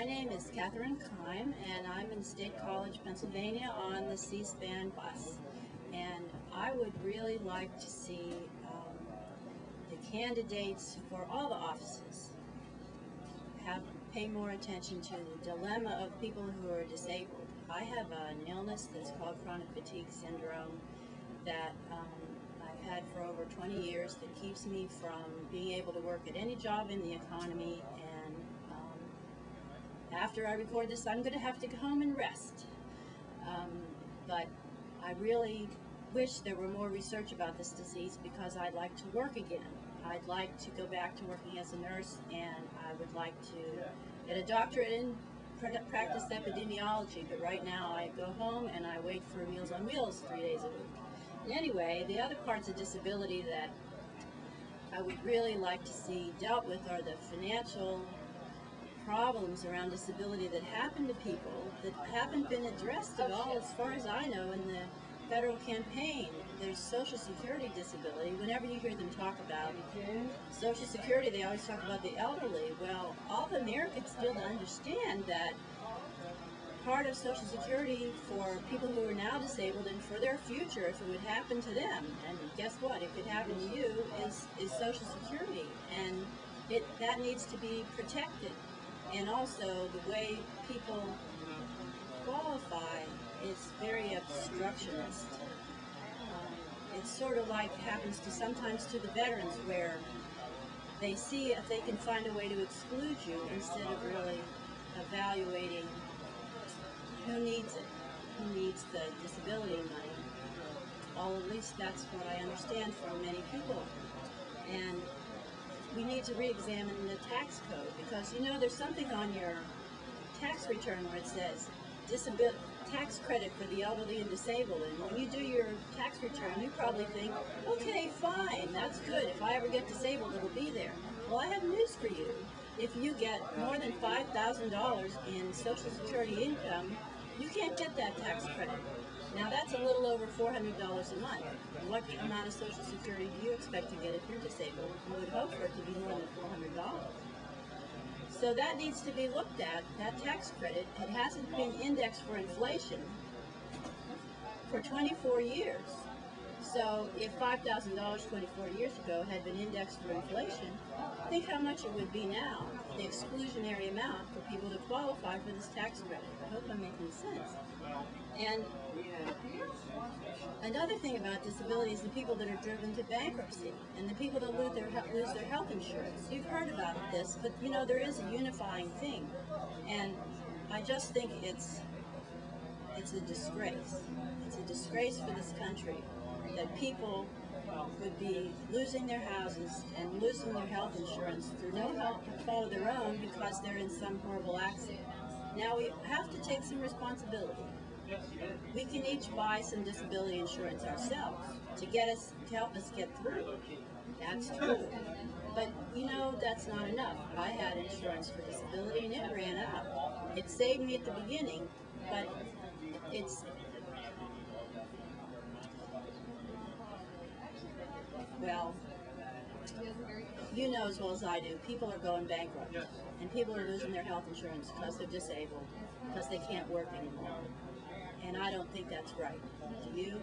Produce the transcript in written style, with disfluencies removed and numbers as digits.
My name is Katherine Keim, and I'm in State College, Pennsylvania on the C-SPAN bus. And I would really like to see the candidates for all the offices pay more attention to the dilemma of people who are disabled. I have an illness that's called chronic fatigue syndrome that I've had for over 20 years that keeps me from being able to work at any job in the economy, and after I record this I'm going to have to go home and rest. But I really wish there were more research about this disease because I'd like to work again. I'd like to go back to working as a nurse, and I would like to get a doctorate in practice epidemiology, but right now I go home and I wait for Meals on Wheels 3 days a week. Anyway, the other parts of disability that I would really like to see dealt with are the financial problems around disability that happen to people that haven't been addressed at all, as far as I know, in the federal campaign. There's Social Security disability. Whenever you hear them talk about Social Security, they always talk about the elderly. Well, all of Americans still understand that part of Social Security for people who are now disabled and for their future, if it would happen to them, and guess what, it could happen to you, is Social Security, and that needs to be protected. And also the way people qualify is very obstructionist. It's sort of like happens sometimes to the veterans, where they see if they can find a way to exclude you instead of really evaluating who needs it, who needs the disability money. Well, at least that's what I understand from many people. And we need to re-examine the tax code, because you know there's something on your tax return where it says tax credit for the elderly and disabled, and when you do your tax return you probably think, okay, fine, that's good, if I ever get disabled it'll be there. Well, I have news for you. If you get more than $5,000 in Social Security income, you can't get that tax credit. Now that's a little over $400 a month. What amount of Social Security do you expect to get if you're disabled? You would hope for it to be more than $400. So that needs to be looked at, that tax credit. It hasn't been indexed for inflation for 24 years. So if $5,000 24 years ago had been indexed for inflation, think how much it would be now, the exclusionary amount for people to qualify for this tax credit. I hope I'm making sense. And another thing about disability is the people that are driven to bankruptcy and the people that lose their health insurance. You've heard about this, but you know there is a unifying thing, and I just think it's a disgrace. It's a disgrace for this country that people would be losing their houses and losing their health insurance through no fault of their own because they're in some horrible accident. Now we have to take some responsibility. We can each buy some disability insurance ourselves to help us get through. That's true. But you know that's not enough. I had insurance for disability and it ran out. It saved me at the beginning, but it's well, you know as well as I do, people are going bankrupt, and people are losing their health insurance because they're disabled, because they can't work anymore. And I don't think that's right. Do you?